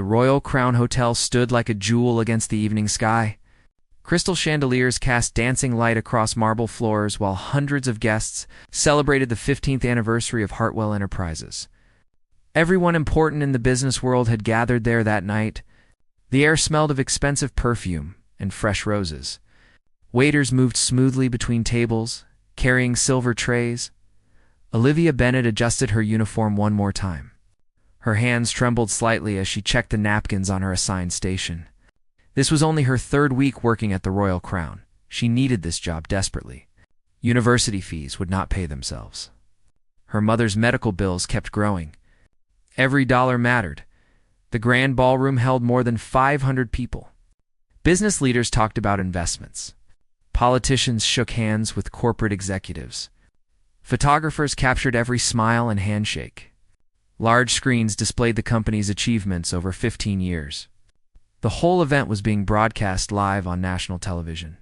Royal Crown Hotel stood like a jewel against the evening sky. Crystal chandeliers cast dancing light across marble floors while hundreds of guests celebrated the 15th anniversary of Hartwell Enterprises. Everyone important in the business world had gathered there that night. The air smelled of expensive perfume and fresh roses. Waiters moved smoothly between tables, carrying silver trays. Olivia Bennett adjusted her uniform one more time. Her hands trembled slightly as she checked the napkins on her assigned station. This was only her third week working at the Royal Crown. She needed this job desperately. University fees would not pay themselves. Her mother's medical bills kept growing. Every dollar mattered. The grand ballroom held more than 500 people. Business leaders talked about investments. Politicians shook hands with corporate executives. Photographers captured every smile and handshake. Large screens displayed the company's achievements over 15 years. The whole event was being broadcast live on national television.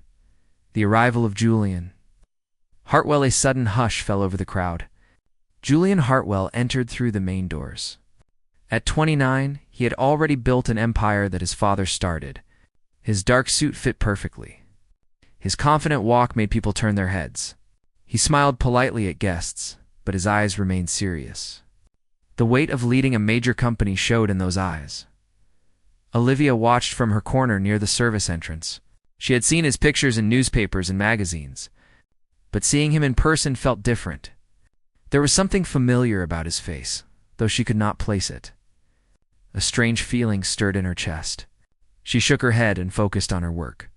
The arrival of Julian Hartwell. A sudden hush fell over the crowd. Julian Hartwell entered through the main doors. At 29, he had already built an empire that his father started. His dark suit fit perfectly. His confident walk made people turn their heads. He smiled politely at guests, but his eyes remained serious. The weight of leading a major company showed in those eyes. Olivia watched from her corner near the service entrance. She had seen his pictures in newspapers and magazines, but seeing him in person felt different. There was something familiar about his face, though she could not place it. A strange feeling stirred in her chest. She shook her head and focused on her work.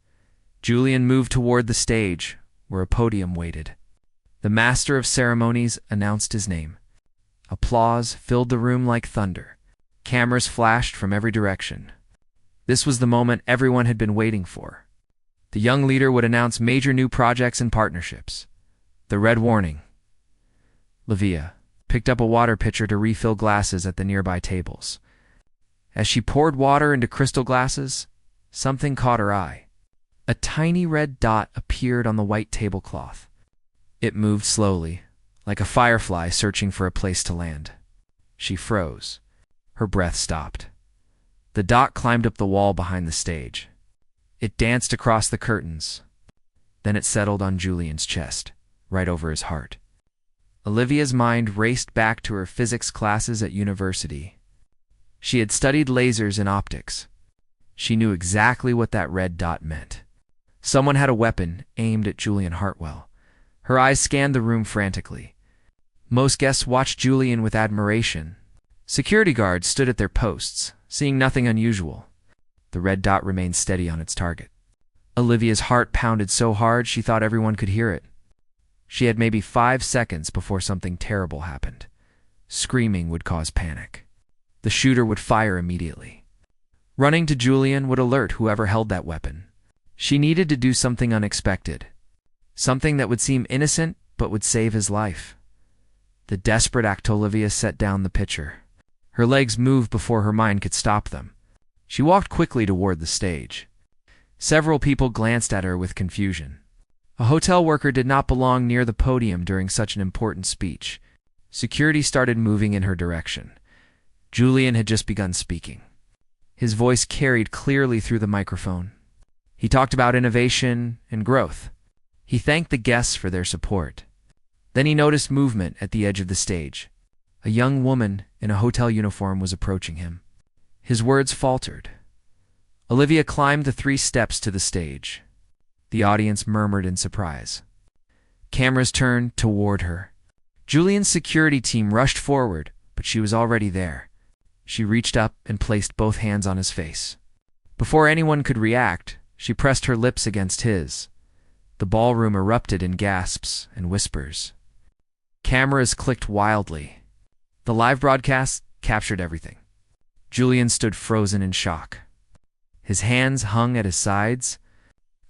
Julian moved toward the stage, where a podium waited. The master of ceremonies announced his name. Applause filled the room like thunder. Cameras flashed from every direction. This was the moment everyone had been waiting for. The young leader would announce major new projects and partnerships. The red warning. Olivia picked up a water pitcher to refill glasses at the nearby tables. As she poured water into crystal glasses, something caught her eye. A tiny red dot appeared on the white tablecloth. It moved slowly, like a firefly searching for a place to land. She froze. Her breath stopped. The dot climbed up the wall behind the stage. It danced across the curtains. Then it settled on Julian's chest, right over his heart. Olivia's mind raced back to her physics classes at university. She had studied lasers and optics. She knew exactly what that red dot meant. Someone had a weapon aimed at Julian Hartwell. Her eyes scanned the room frantically. Most guests watched Julian with admiration. Security guards stood at their posts, seeing nothing unusual. The red dot remained steady on its target. Olivia's heart pounded so hard she thought everyone could hear it. She had maybe 5 seconds before something terrible happened. Screaming would cause panic. The shooter would fire immediately. Running to Julian would alert whoever held that weapon. She needed to do something unexpected. Something that would seem innocent but would save his life. The desperate act. Olivia set down the pitcher. Her legs moved before her mind could stop them. She walked quickly toward the stage. Several people glanced at her with confusion. A hotel worker did not belong near the podium during such an important speech. Security started moving in her direction. Julian had just begun speaking. His voice carried clearly through the microphone. He talked about innovation and growth. He thanked the guests for their support. Then he noticed movement at the edge of the stage. A young woman in a hotel uniform was approaching him. His words faltered. Olivia climbed the 3 steps to the stage. The audience murmured in surprise. Cameras turned toward her. Julian's security team rushed forward, but she was already there. She reached up and placed both hands on his face. Before anyone could react, she pressed her lips against his. The ballroom erupted in gasps and whispers. Cameras clicked wildly. The live broadcast captured everything. Julian stood frozen in shock. His hands hung at his sides.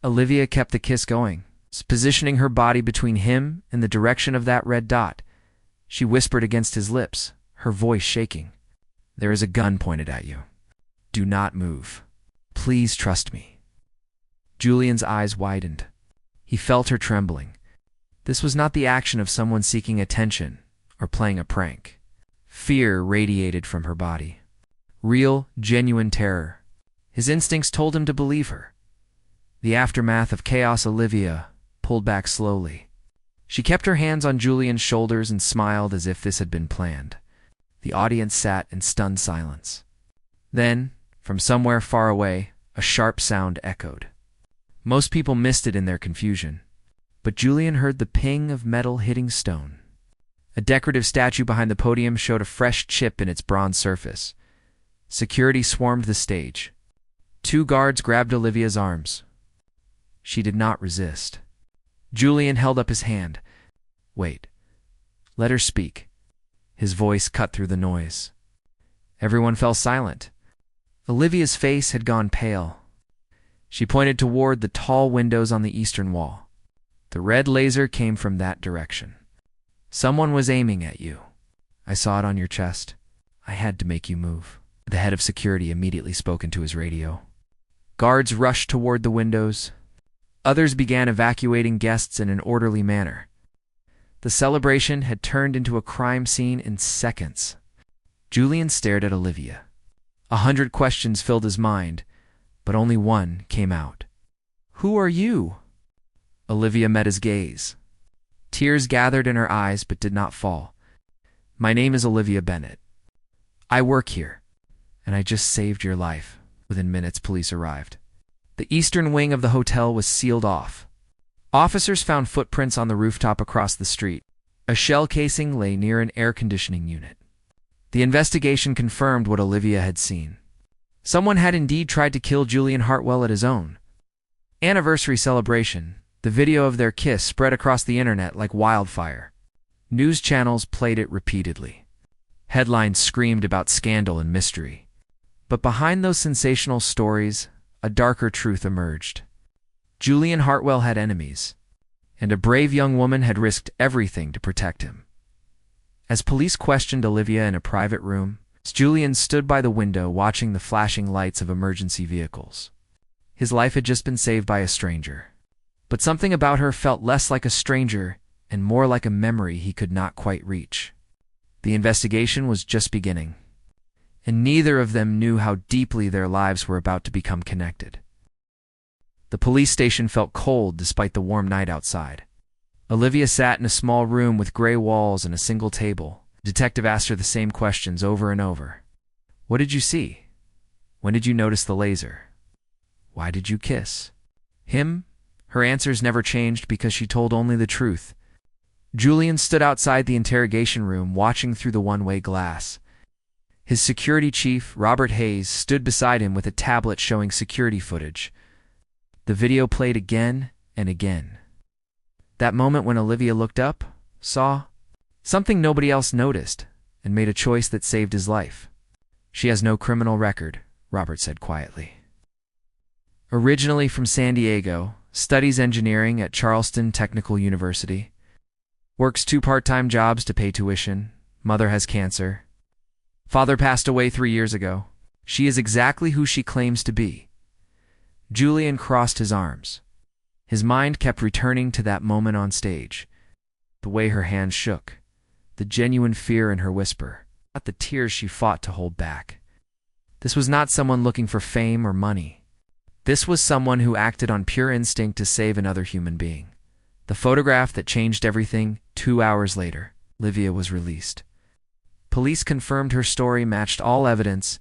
Olivia kept the kiss going, positioning her body between him and the direction of that red dot. She whispered against his lips, her voice shaking. "There is a gun pointed at you. Do not move. Please trust me." Julian's eyes widened. He felt her trembling. This was not the action of someone seeking attention or playing a prank. Fear radiated from her body. Real, genuine terror. His instincts told him to believe her. The aftermath of chaos. Olivia pulled back slowly. She kept her hands on Julian's shoulders and smiled as if this had been planned. The audience sat in stunned silence. Then, from somewhere far away, a sharp sound echoed. Most people missed it in their confusion, but Julian heard the ping of metal hitting stone. A decorative statue behind the podium showed a fresh chip in its bronze surface. Security swarmed the stage. 2 guards grabbed Olivia's arms. She did not resist. Julian held up his hand. "Wait. Let her speak." His voice cut through the noise. Everyone fell silent. Olivia's face had gone pale. She pointed toward the tall windows on the eastern wall. The red laser came from that direction. "Someone was aiming at you. I saw it on your chest. I had to make you move." The head of security immediately spoke into his radio. Guards rushed toward the windows. Others began evacuating guests in an orderly manner. The celebration had turned into a crime scene in seconds. Julian stared at Olivia. 100 questions filled his mind, but only one came out. "Who are you?" Olivia met his gaze. Tears gathered in her eyes but did not fall. "My name is Olivia Bennett. I work here, and I just saved your life." Within minutes, police arrived. The eastern wing of the hotel was sealed off. Officers found footprints on the rooftop across the street. A shell casing lay near an air conditioning unit. The investigation confirmed what Olivia had seen. Someone had indeed tried to kill Julian Hartwell at his own anniversary celebration. The video of their kiss spread across the internet like wildfire. News channels played it repeatedly. Headlines screamed about scandal and mystery. But behind those sensational stories, a darker truth emerged. Julian Hartwell had enemies, and a brave young woman had risked everything to protect him. As police questioned Olivia in a private room, Julian stood by the window watching the flashing lights of emergency vehicles. His life had just been saved by a stranger. But something about her felt less like a stranger and more like a memory he could not quite reach. The investigation was just beginning, and neither of them knew how deeply their lives were about to become connected. The police station felt cold despite the warm night outside. Olivia sat in a small room with gray walls and a single table. The detective asked her the same questions over and over. "What did you see? When did you notice the laser? Why did you kiss him?" Her answers never changed because she told only the truth. Julian stood outside the interrogation room watching through the one-way glass. His security chief, Robert Hayes, stood beside him with a tablet showing security footage. The video played again and again. That moment when Olivia looked up, saw something nobody else noticed, and made a choice that saved his life. "She has no criminal record," Robert said quietly. Originally from San Diego, studies engineering at Charleston Technical University. Works 2 part-time jobs to pay tuition. Mother has cancer. Father passed away 3 years ago. She is exactly who she claims to be. Julian crossed his arms. His mind kept returning to that moment on stage. The way her hands shook. The genuine fear in her whisper. Not the tears she fought to hold back. This was not someone looking for fame or money. This was someone who acted on pure instinct to save another human being. The photograph that changed everything. 2 hours later, Olivia was released. Police confirmed her story matched all evidence.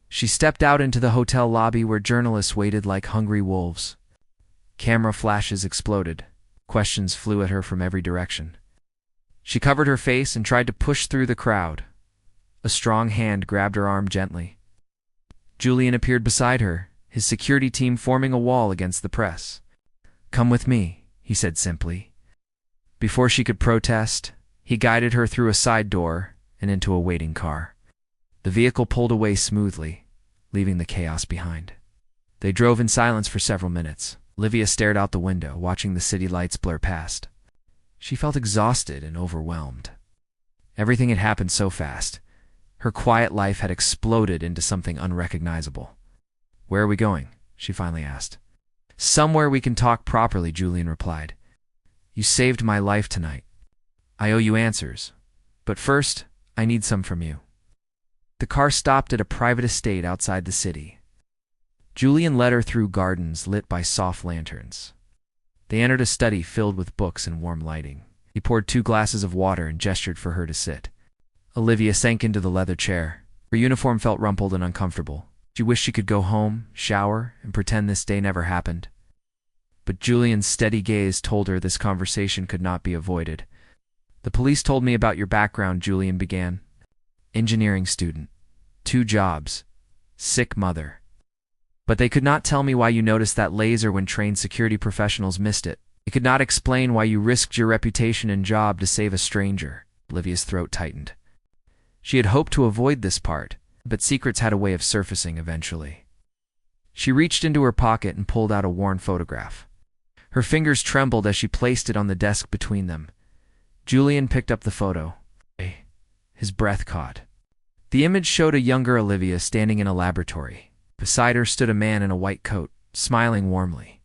She stepped out into the hotel lobby where journalists waited like hungry wolves. Camera flashes exploded. Questions flew at her from every direction. She covered her face and tried to push through the crowd. A strong hand grabbed her arm gently. Julian appeared beside her, his security team forming a wall against the press. "Come with me," he said simply. Before she could protest, he guided her through a side door and into a waiting car. The vehicle pulled away smoothly, leaving the chaos behind. They drove in silence for several minutes. Olivia stared out the window, watching the city lights blur past. She felt exhausted and overwhelmed. Everything had happened so fast. Her quiet life had exploded into something unrecognizable. "Where are we going?" she finally asked. "Somewhere we can talk properly," Julian replied. "You saved my life tonight. I owe you answers. But first, I need some from you." The car stopped at a private estate outside the city. Julian led her through gardens lit by soft lanterns. They entered a study filled with books and warm lighting. He poured 2 glasses of water and gestured for her to sit. Olivia sank into the leather chair. Her uniform felt rumpled and uncomfortable. She wished she could go home, shower, and pretend this day never happened. But Julian's steady gaze told her this conversation could not be avoided. "The police told me about your background," Julian began. "Engineering student. 2 jobs. Sick mother. But they could not tell me why you noticed that laser when trained security professionals missed it. They could not explain why you risked your reputation and job to save a stranger." Olivia's throat tightened. She had hoped to avoid this part, but secrets had a way of surfacing eventually. She reached into her pocket and pulled out a worn photograph. Her fingers trembled as she placed it on the desk between them. Julian picked up the photo. His breath caught. The image showed a younger Olivia standing in a laboratory. Beside her stood a man in a white coat, smiling warmly.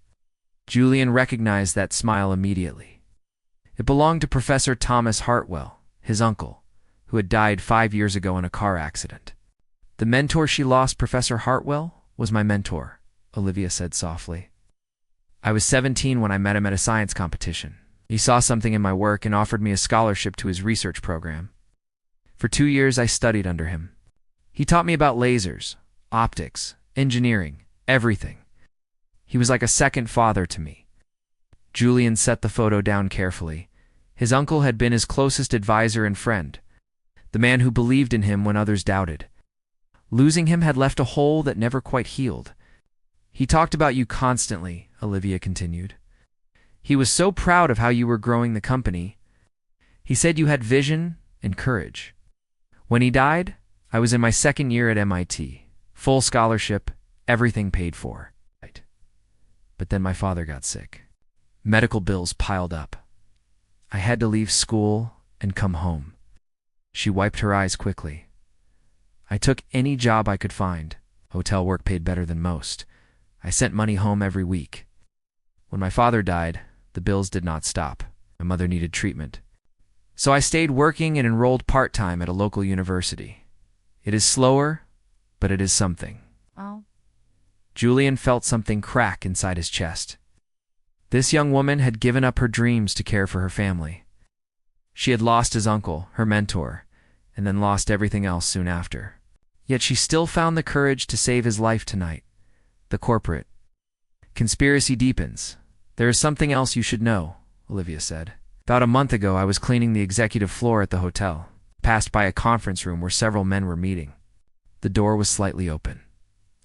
Julian recognized that smile immediately. It belonged to Professor Thomas Hartwell, his uncle, who had died 5 years ago in a car accident. "The mentor she lost, Professor Hartwell, was my mentor," Olivia said softly. "I was 17 when I met him at a science competition. He saw something in my work and offered me a scholarship to his research program. For 2 years I studied under him. He taught me about lasers, optics, engineering, everything. He was like a second father to me." Julian set the photo down carefully. His uncle had been his closest advisor and friend, the man who believed in him when others doubted. Losing him had left a hole that never quite healed. "He talked about you constantly," Olivia continued. "He was so proud of how you were growing the company. He said you had vision and courage. When he died, I was in my 2nd year at MIT. Full scholarship, everything paid for. But then my father got sick. Medical bills piled up. I had to leave school and come home." She wiped her eyes quickly. "I took any job I could find. Hotel work paid better than most. I sent money home every week. When my father died, the bills did not stop. My mother needed treatment. So I stayed working and enrolled part-time at a local university. It is slower, but it is something." Oh. Julian felt something crack inside his chest. This young woman had given up her dreams to care for her family. She had lost his uncle, her mentor, and then lost everything else soon after. Yet she still found the courage to save his life tonight. The corporate conspiracy deepens. "There is something else you should know," Olivia said. "About a month ago, I was cleaning the executive floor at the hotel. Passed by a conference room where several men were meeting. The door was slightly open.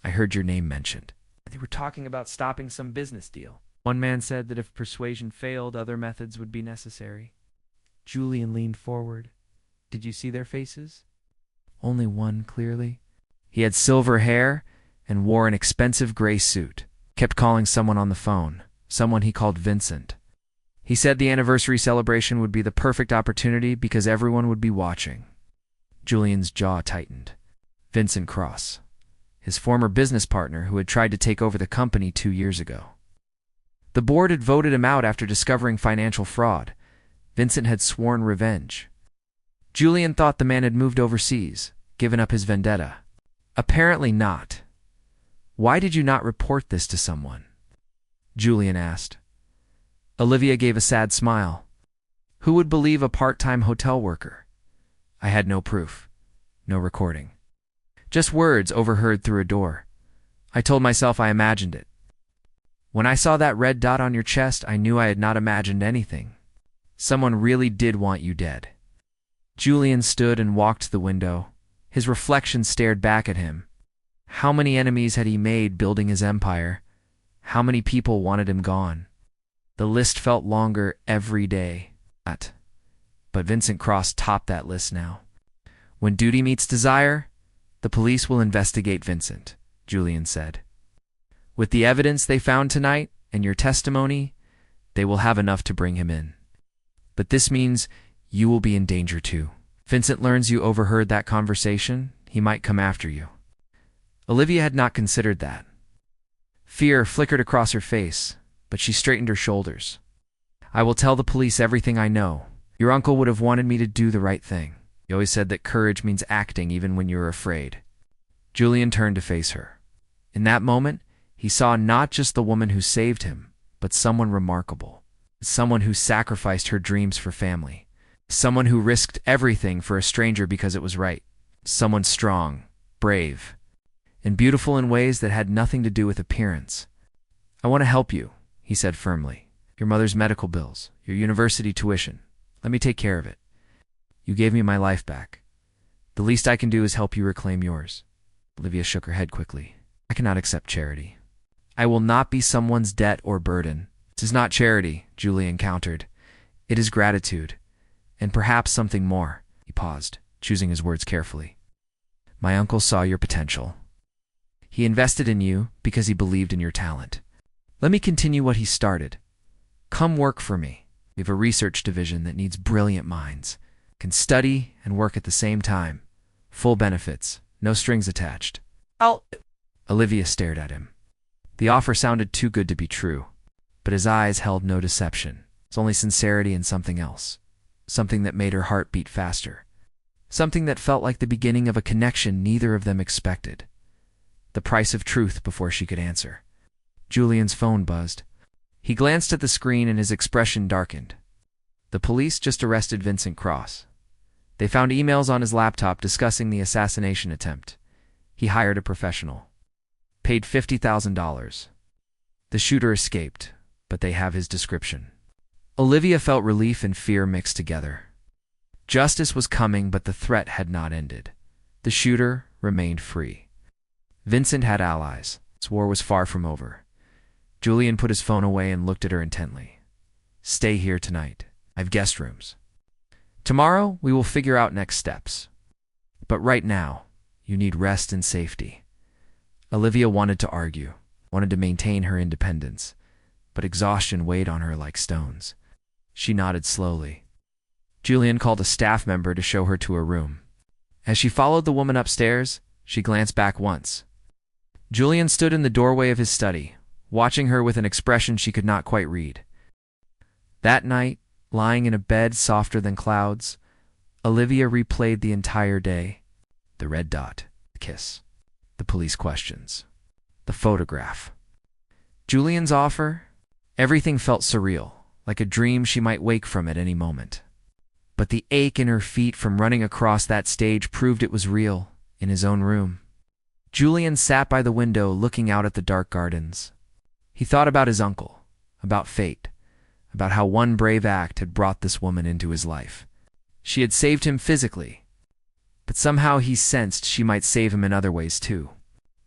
I heard your name mentioned. They were talking about stopping some business deal. One man said that if persuasion failed, other methods would be necessary." Julian leaned forward. "Did you see their faces?" "Only one, clearly. He had silver hair and wore an expensive gray suit. Kept calling someone on the phone, someone he called Vincent. He said the anniversary celebration would be the perfect opportunity because everyone would be watching." Julian's jaw tightened. Vincent Cross, his former business partner who had tried to take over the company 2 years ago. The board had voted him out after discovering financial fraud. Vincent had sworn revenge. Julian thought the man had moved overseas, given up his vendetta. "Apparently not. Why did you not report this to someone?" Julian asked. Olivia gave a sad smile. "Who would believe a part-time hotel worker? I had no proof, no recording. Just words overheard through a door. I told myself I imagined it. When I saw that red dot on your chest, I knew I had not imagined anything. Someone really did want you dead." Julian stood and walked to the window. His reflection stared back at him. How many enemies had he made building his empire? How many people wanted him gone? The list felt longer every day. But Vincent Cross topped that list now. "When duty meets desire, the police will investigate Vincent," Julian said. "With the evidence they found tonight and your testimony, they will have enough to bring him in. But this means you will be in danger too. Vincent learns you overheard that conversation, he might come after you." Olivia had not considered that. Fear flickered across her face, but she straightened her shoulders. "I will tell the police everything I know. Your uncle would have wanted me to do the right thing. He always said that courage means acting even when you're afraid. Julian turned to face her. In that moment, he saw not just the woman who saved him, but someone remarkable. Someone who sacrificed her dreams for family. Someone who risked everything for a stranger because it was right. Someone strong, brave, and beautiful in ways that had nothing to do with appearance. "I want to help you," he said firmly. "Your mother's medical bills, your university tuition. Let me take care of it. You gave me my life back. The least I can do is help you reclaim yours." Olivia shook her head quickly. "I cannot accept charity. I will not be someone's debt or burden." "This is not charity," Julian countered. "It is gratitude, and perhaps something more." He paused, choosing his words carefully. "My uncle saw your potential. He invested in you because he believed in your talent. Let me continue what he started. Come work for me. We have a research division that needs brilliant minds. Can study and work at the same time. Full benefits, no strings attached." Olivia stared at him. The offer sounded too good to be true, but his eyes held no deception. It was only sincerity and something else. Something that made her heart beat faster. Something that felt like the beginning of a connection neither of them expected. The price of truth before she could answer. Julian's phone buzzed. He glanced at the screen and his expression darkened. The police just arrested Vincent Cross. They found emails on his laptop discussing the assassination attempt. He hired a professional. Paid $50,000. The shooter escaped, but they have his description. Olivia felt relief and fear mixed together. Justice was coming, but the threat had not ended. The shooter remained free. Vincent had allies. His war was far from over. Julian put his phone away and looked at her intently. "Stay here tonight. I have guest rooms. Tomorrow, we will figure out next steps. But right now, you need rest and safety." Olivia wanted to argue, wanted to maintain her independence, but exhaustion weighed on her like stones. She nodded slowly. Julian called a staff member to show her to her room. As she followed the woman upstairs, she glanced back once. Julian stood in the doorway of his study, watching her with an expression she could not quite read. That night, lying in a bed softer than clouds, Olivia replayed the entire day. The red dot, the kiss, the police questions, the photograph. Julian's offer, everything felt surreal, like a dream she might wake from at any moment. But the ache in her feet from running across that stage proved it was real, in his own room. Julian sat by the window looking out at the dark gardens. He thought about his uncle, about fate, about how one brave act had brought this woman into his life. She had saved him physically, but somehow he sensed she might save him in other ways too,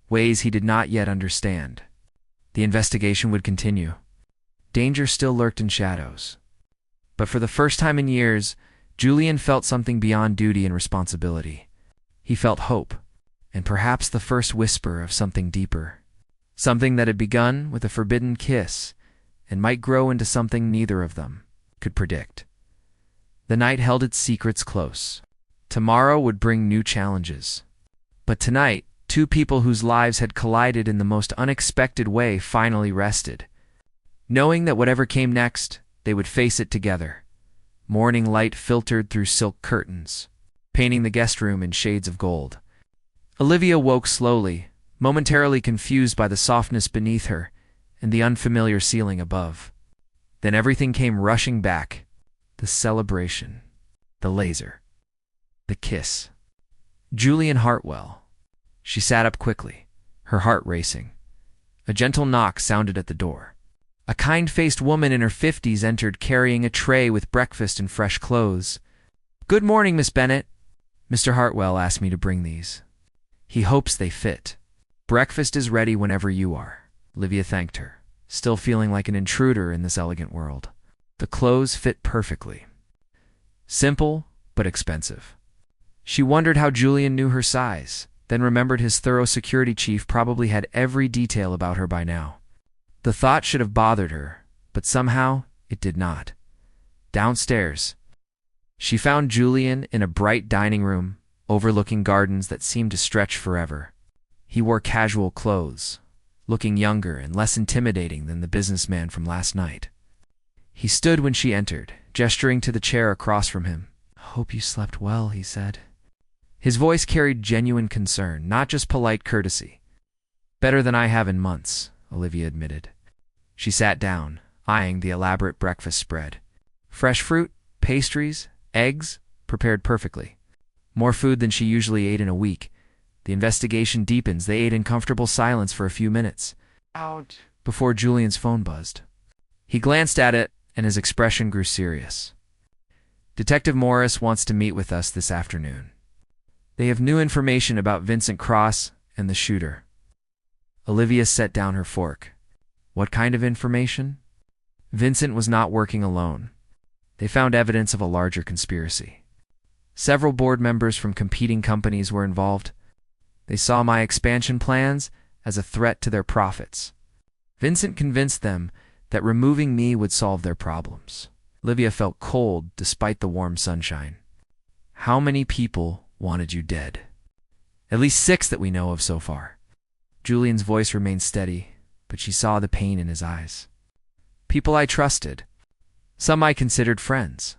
ways he did not yet understand. The investigation would continue. Danger still lurked in shadows. But for the first time in years, Julian felt something beyond duty and responsibility. He felt hope, and perhaps the first whisper of something deeper. Something that had begun with a forbidden kiss and might grow into something neither of them could predict. The night held its secrets close. Tomorrow would bring new challenges. But tonight, two people whose lives had collided in the most unexpected way finally rested. Knowing that whatever came next, they would face it together. Morning light filtered through silk curtains, painting the guest room in shades of gold. Olivia woke slowly, momentarily confused by the softness beneath her and the unfamiliar ceiling above. Then everything came rushing back. The celebration, the laser, the kiss. Julian Hartwell. She sat up quickly, her heart racing. A gentle knock sounded at the door. A kind-faced woman in her 50s entered carrying a tray with breakfast and fresh clothes. "Good morning, Miss Bennett. Mr. Hartwell asked me to bring these. He hopes they fit. Breakfast is ready whenever you are." Olivia thanked her, still feeling like an intruder in this elegant world. The clothes fit perfectly. Simple, but expensive. She wondered how Julian knew her size, then remembered his thorough security chief probably had every detail about her by now. The thought should have bothered her, but somehow it did not. Downstairs, she found Julian in a bright dining room, overlooking gardens that seemed to stretch forever. He wore casual clothes, looking younger and less intimidating than the businessman from last night. He stood when she entered, gesturing to the chair across from him. "Hope you slept well," he said. His voice carried genuine concern, not just polite courtesy. "Better than I have in months," Olivia admitted. She sat down, eyeing the elaborate breakfast spread. Fresh fruit, pastries, eggs, prepared perfectly. More food than she usually ate in a week. The investigation deepens. They ate in comfortable silence for a few minutes. Out. Before Julian's phone buzzed. He glanced at it, and his expression grew serious. "Detective Morris wants to meet with us this afternoon. They have new information about Vincent Cross and the shooter." Olivia set down her fork. What kind of information? Vincent was not working alone. They found evidence of a larger conspiracy. Several board members from competing companies were involved. They saw my expansion plans as a threat to their profits. Vincent convinced them that removing me would solve their problems. Olivia felt cold despite the warm sunshine. "How many people wanted you dead?" "At least 6 that we know of so far." Julian's voice remained steady, but she saw the pain in his eyes. "People I trusted. Some I considered friends.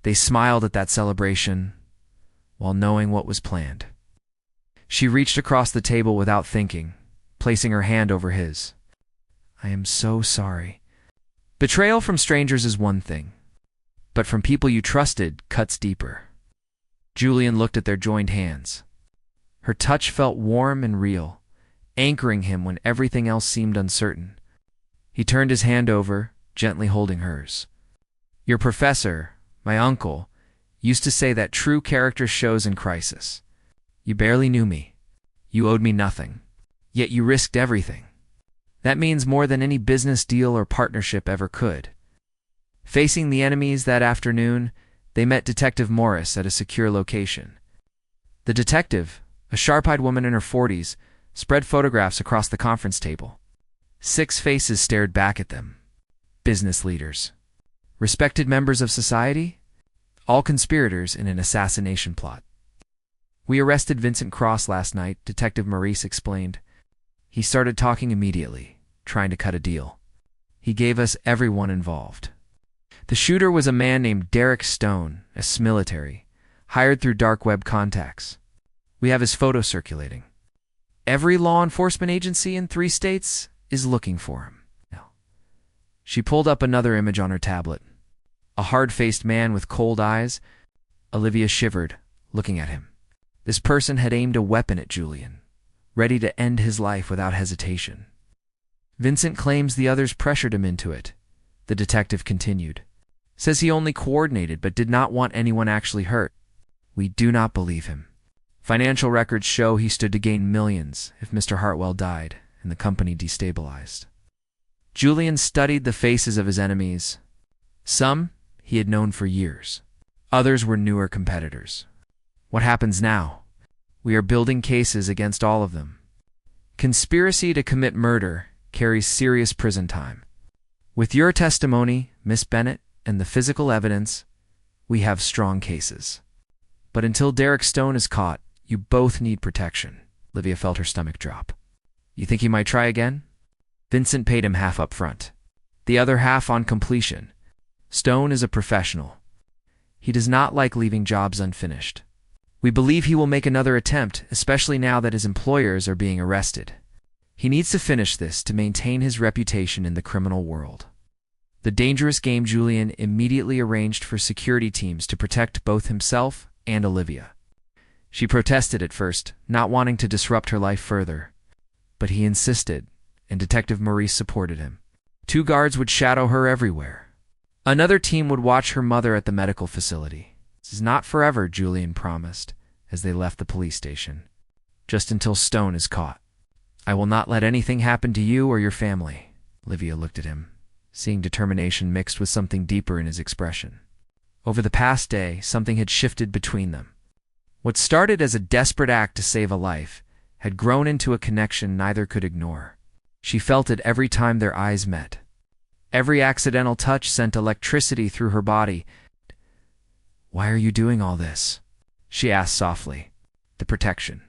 They smiled at that celebration while knowing what was planned." She reached across the table without thinking, placing her hand over his. "I am so sorry. Betrayal from strangers is one thing, but from people you trusted cuts deeper." Julian looked at their joined hands. Her touch felt warm and real, anchoring him when everything else seemed uncertain. He turned his hand over, gently holding hers. "Your professor, my uncle, used to say that true character shows in crisis. You barely knew me. You owed me nothing. Yet you risked everything. That means more than any business deal or partnership ever could." Facing the enemies that afternoon, they met Detective Morris at a secure location. The detective, a sharp-eyed woman in her 40s, spread photographs across the conference table. 6 faces stared back at them. Business leaders. Respected members of society? All conspirators in an assassination plot. "We arrested Vincent Cross last night," Detective Maurice explained. "He started talking immediately, trying to cut a deal. He gave us everyone involved. The shooter was a man named Derek Stone, ex-military, hired through dark web contacts. We have his photo circulating. Every law enforcement agency in 3 states is looking for him." She pulled up another image on her tablet. A hard-faced man with cold eyes. Olivia shivered, looking at him. This person had aimed a weapon at Julian, ready to end his life without hesitation. "Vincent claims the others pressured him into it," the detective continued. "Says he only coordinated but did not want anyone actually hurt. We do not believe him. Financial records show he stood to gain millions if Mr. Hartwell died and the company destabilized." Julian studied the faces of his enemies. Some he had known for years. Others were newer competitors. What happens now? We are building cases against all of them. Conspiracy to commit murder carries serious prison time. With your testimony, Miss Bennett, and the physical evidence, we have strong cases. But until Derek Stone is caught, you both need protection. Olivia felt her stomach drop. "You think he might try again?" Vincent paid him half up front, the other half on completion. Stone is a professional. He does not like leaving jobs unfinished. We believe he will make another attempt, especially now that his employers are being arrested. He needs to finish this to maintain his reputation in the criminal world. The dangerous game Julian immediately arranged for security teams to protect both himself and Olivia. She protested at first, not wanting to disrupt her life further. But he insisted, and Detective Maurice supported him. 2 guards would shadow her everywhere. Another team would watch her mother at the medical facility. "This is not forever," Julian promised, as they left the police station. "Just until Stone is caught. I will not let anything happen to you or your family." Olivia looked at him, seeing determination mixed with something deeper in his expression. Over the past day, something had shifted between them. What started as a desperate act to save a life had grown into a connection neither could ignore. She felt it every time their eyes met. Every accidental touch sent electricity through her body. "Why are you doing all this?" she asked softly. "The protection.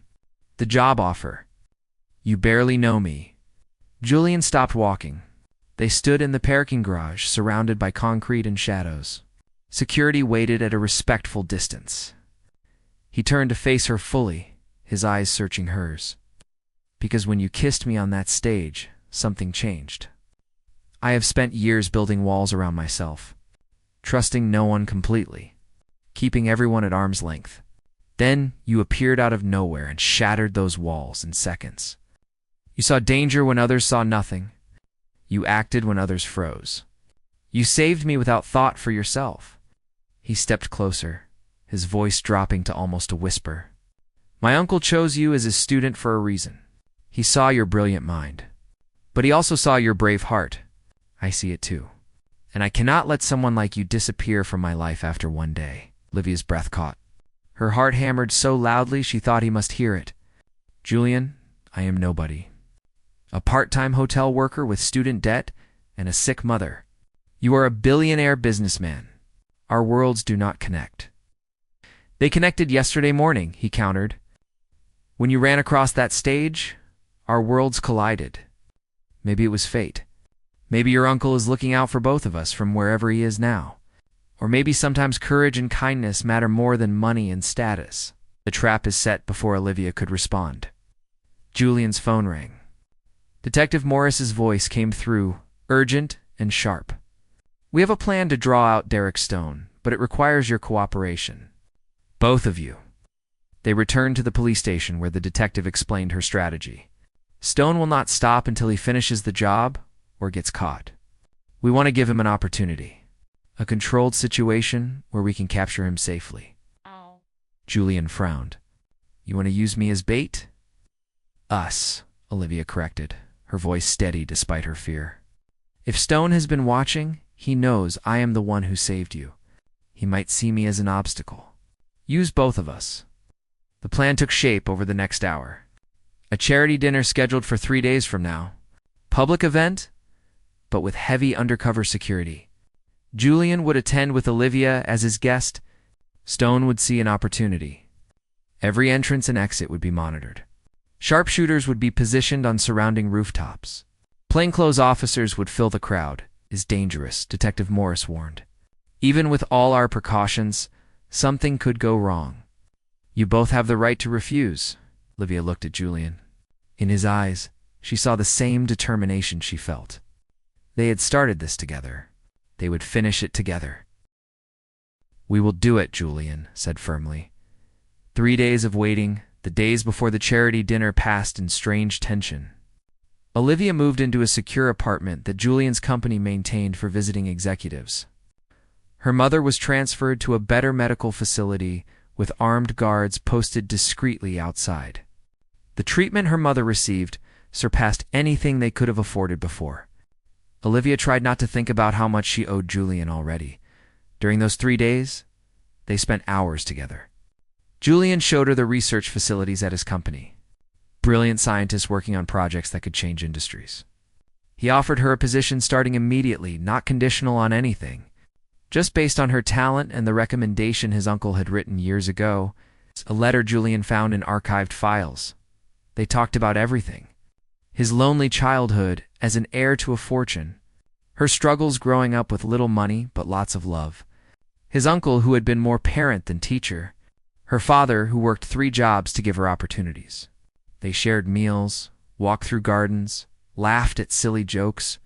The job offer. You barely know me." Julian stopped walking. They stood in the parking garage, surrounded by concrete and shadows. Security waited at a respectful distance. He turned to face her fully, his eyes searching hers. Because when you kissed me on that stage, something changed. I have spent years building walls around myself, trusting no one completely, keeping everyone at arm's length. Then you appeared out of nowhere and shattered those walls in seconds. You saw danger when others saw nothing. You acted when others froze. You saved me without thought for yourself. He stepped closer, his voice dropping to almost a whisper. My uncle chose you as his student for a reason. He saw your brilliant mind. But he also saw your brave heart. I see it too. And I cannot let someone like you disappear from my life after one day. Olivia's breath caught. Her heart hammered so loudly she thought he must hear it. Julian, I am nobody. A part-time hotel worker with student debt and a sick mother. You are a billionaire businessman. Our worlds do not connect. They connected yesterday morning, he countered. When you ran across that stage, our worlds collided. Maybe it was fate. Maybe your uncle is looking out for both of us from wherever he is now. Or maybe sometimes courage and kindness matter more than money and status. The trap is set before Olivia could respond. Julian's phone rang. Detective Morris's voice came through, urgent and sharp. We have a plan to draw out Derek Stone, but it requires your cooperation. Both of you. They returned to the police station where the detective explained her strategy. Stone will not stop until he finishes the job or gets caught. We want to give him an opportunity. A controlled situation where we can capture him safely. Oh. Julian frowned. You want to use me as bait? Us, Olivia corrected, her voice steady despite her fear. If Stone has been watching, he knows I am the one who saved you. He might see me as an obstacle. Use both of us. The plan took shape over the next hour. A charity dinner scheduled for 3 days from now. Public event, but with heavy undercover security. Julian would attend with Olivia as his guest. Stone would see an opportunity. Every entrance and exit would be monitored. Sharpshooters would be positioned on surrounding rooftops. Plainclothes officers would fill the crowd. Is dangerous, Detective Morris warned. Even with all our precautions, something could go wrong. You both have the right to refuse. Olivia looked at Julian. In his eyes, she saw the same determination she felt. They had started this together. They would finish it together. We will do it, Julian said firmly. 3 days of waiting, the days before the charity dinner passed in strange tension. Olivia moved into a secure apartment that Julian's company maintained for visiting executives. Her mother was transferred to a better medical facility with armed guards posted discreetly outside. The treatment her mother received surpassed anything they could have afforded before. Olivia tried not to think about how much she owed Julian already. During those 3 days, they spent hours together. Julian showed her the research facilities at his company. Brilliant scientists working on projects that could change industries. He offered her a position starting immediately, not conditional on anything. Just based on her talent and the recommendation his uncle had written years ago, a letter Julian found in archived files. They talked about everything. His lonely childhood as an heir to a fortune. Her struggles growing up with little money but lots of love. His uncle who had been more parent than teacher. Her father who worked 3 jobs to give her opportunities. They shared meals, walked through gardens, laughed at silly jokes.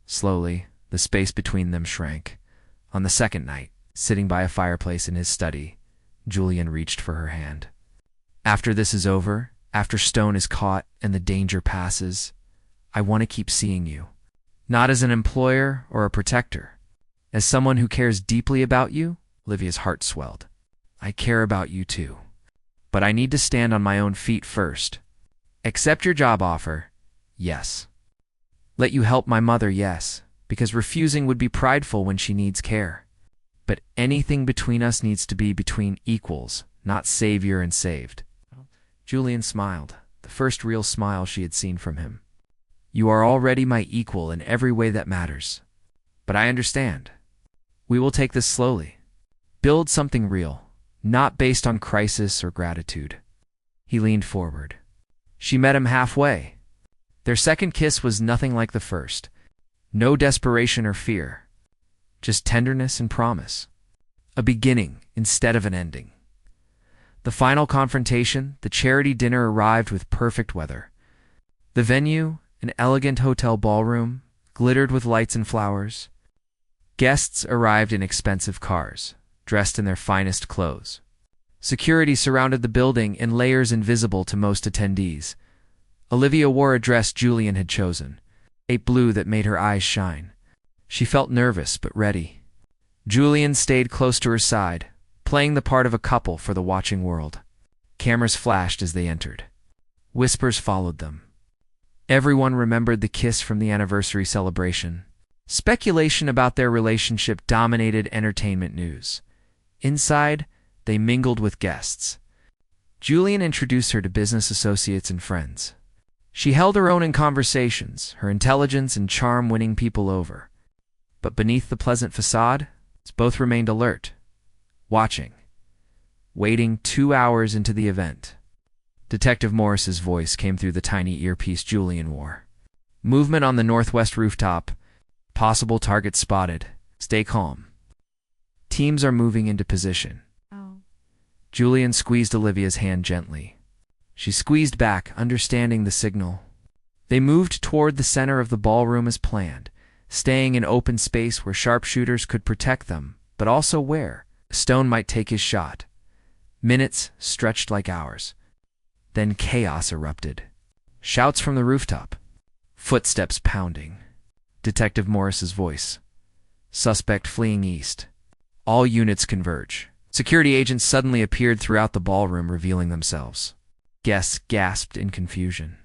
Slowly, the space between them shrank. On the second night, sitting by a fireplace in his study, Julian reached for her hand. After this is over, after Stone is caught and the danger passes, I want to keep seeing you. Not as an employer or a protector. As someone who cares deeply about you, Olivia's heart swelled. I care about you too. But I need to stand on my own feet first. Accept your job offer, yes. Let you help my mother, yes, because refusing would be prideful when she needs care. But anything between us needs to be between equals, not savior and saved. Julian smiled, the first real smile she had seen from him. You are already my equal in every way that matters. But I understand. We will take this slowly. Build something real, not based on crisis or gratitude. He leaned forward. She met him halfway. Their second kiss was nothing like the first. No desperation or fear. Just tenderness and promise. a beginning instead of an ending. The final confrontation, the charity dinner, arrived with perfect weather. The venue, an elegant hotel ballroom, glittered with lights and flowers. Guests arrived in expensive cars, dressed in their finest clothes. Security surrounded the building in layers invisible to most attendees. Olivia wore a dress Julian had chosen, a blue that made her eyes shine. She felt nervous but ready. Julian stayed close to her side, playing the part of a couple for the watching world. Cameras flashed as they entered. Whispers followed them. Everyone remembered the kiss from the anniversary celebration. Speculation about their relationship dominated entertainment news. Inside, they mingled with guests. Julian introduced her to business associates and friends. She held her own in conversations, her intelligence and charm winning people over. But beneath the pleasant facade, both remained alert, watching, waiting 2 hours into the event. Detective Morris's voice came through the tiny earpiece Julian wore. Movement on the northwest rooftop. Possible target spotted. Stay calm. Teams are moving into position. Oh. Julian squeezed Olivia's hand gently. She squeezed back, understanding the signal. They moved toward the center of the ballroom as planned, staying in open space where sharpshooters could protect them, but also where Stone might take his shot. Minutes stretched like hours. Then chaos erupted. Shouts from the rooftop. Footsteps pounding. Detective Morris's voice. Suspect fleeing east. All units converge. Security agents suddenly appeared throughout the ballroom, revealing themselves. Guests gasped in confusion.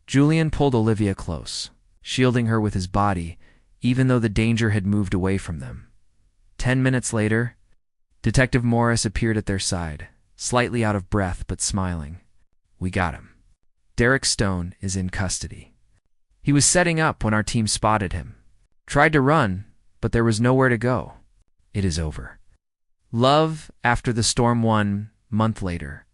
Julian pulled Olivia close, shielding her with his body, even though the danger had moved away from them. 10 minutes later, Detective Morris appeared at their side, slightly out of breath but smiling. We got him. Derek Stone is in custody. He was setting up when our team spotted him. Tried to run, but there was nowhere to go. It is over. Love after the storm. 1 month later,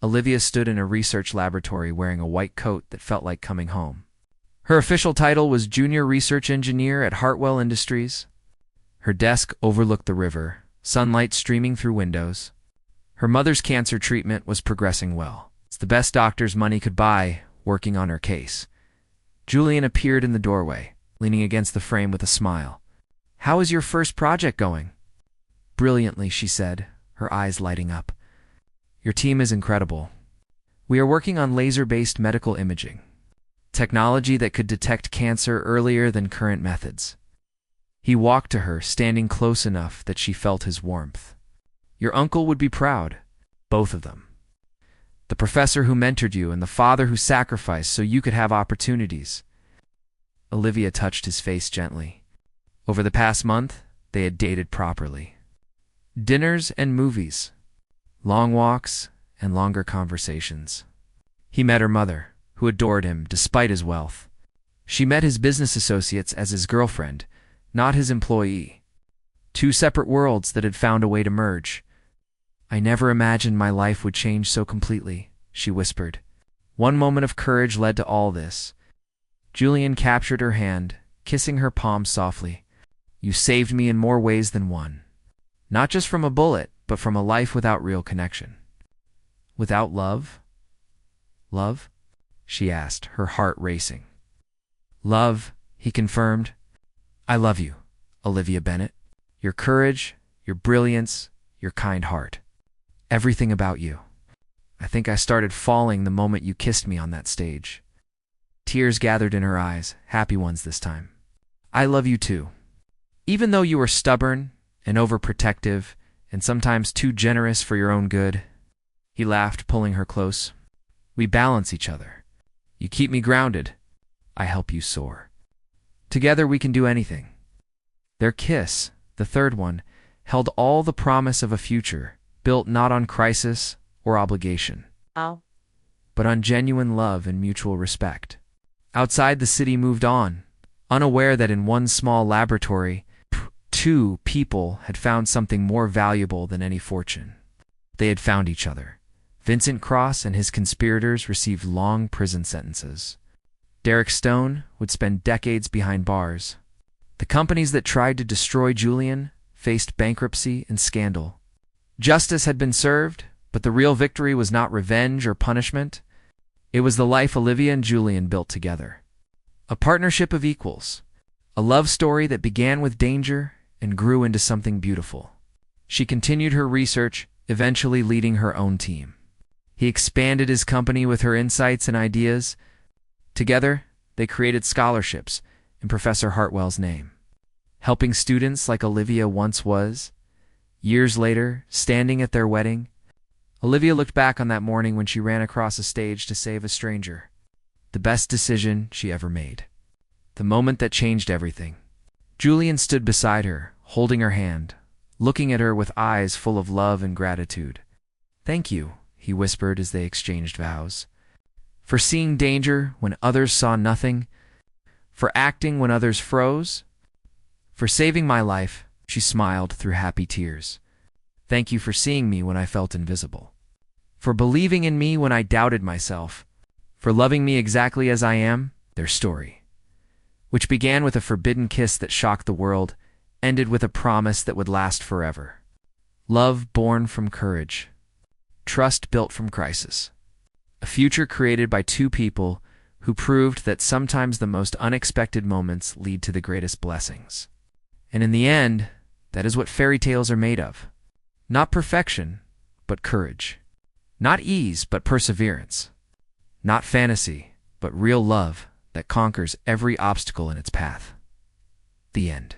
Olivia stood in a research laboratory wearing a white coat that felt like coming home. Her official title was Junior Research Engineer at Hartwell Industries. Her desk overlooked the river, sunlight streaming through windows. Her mother's cancer treatment was progressing well. It's the best doctors money could buy, working on her case. Julian appeared in the doorway, leaning against the frame with a smile. How is your first project going? Brilliantly, she said, her eyes lighting up. Your team is incredible. We are working on laser-based medical imaging, technology that could detect cancer earlier than current methods. He walked to her, standing close enough that she felt his warmth. Your uncle would be proud, both of them. The professor who mentored you and the father who sacrificed so you could have opportunities. Olivia touched his face gently. Over the past month, they had dated properly. Dinners and movies, long walks and longer conversations. He met her mother, who adored him despite his wealth. She met his business associates as his girlfriend, not his employee. 2 separate worlds that had found a way to merge. I never imagined my life would change so completely, she whispered. One moment of courage led to all this. Julian captured her hand, kissing her palm softly. You saved me in more ways than one. Not just from a bullet, but from a life without real connection. Without love? Love? She asked, her heart racing. Love, he confirmed. I love you, Olivia Bennett. Your courage, your brilliance, your kind heart. Everything about you. I think I started falling the moment you kissed me on that stage. Tears gathered in her eyes, happy ones this time. I love you too. Even though you were stubborn and overprotective and sometimes too generous for your own good. He laughed, pulling her close. We balance each other. You keep me grounded. I help you soar. Together we can do anything. Their kiss, the third one, held all the promise of a future, built not on crisis or obligation, but on genuine love and mutual respect. Outside, the city moved on, unaware that in one small laboratory, 2 people had found something more valuable than any fortune. They had found each other. Vincent Cross and his conspirators received long prison sentences. Derek Stone would spend decades behind bars. The companies that tried to destroy Julian faced bankruptcy and scandal. Justice had been served, but the real victory was not revenge or punishment. It was the life Olivia and Julian built together. A partnership of equals. A love story that began with danger and grew into something beautiful. She continued her research, eventually leading her own team. He expanded his company with her insights and ideas. Together, they created scholarships in Professor Hartwell's name, helping students like Olivia once was. Years later, standing at their wedding, Olivia looked back on that morning when she ran across a stage to save a stranger. The best decision she ever made. The moment that changed everything. Julian stood beside her, holding her hand, looking at her with eyes full of love and gratitude. "Thank you," he whispered as they exchanged vows. "For seeing danger when others saw nothing. For acting when others froze. For saving my life," she smiled through happy tears. "Thank you for seeing me when I felt invisible. For believing in me when I doubted myself. For loving me exactly as I am." Their story, which began with a forbidden kiss that shocked the world, ended with a promise that would last forever. Love born from courage. Trust built from crisis. A future created by two people who proved that sometimes the most unexpected moments lead to the greatest blessings. And in the end, that is what fairy tales are made of. Not perfection, but courage. Not ease, but perseverance. Not fantasy, but real love that conquers every obstacle in its path. The end.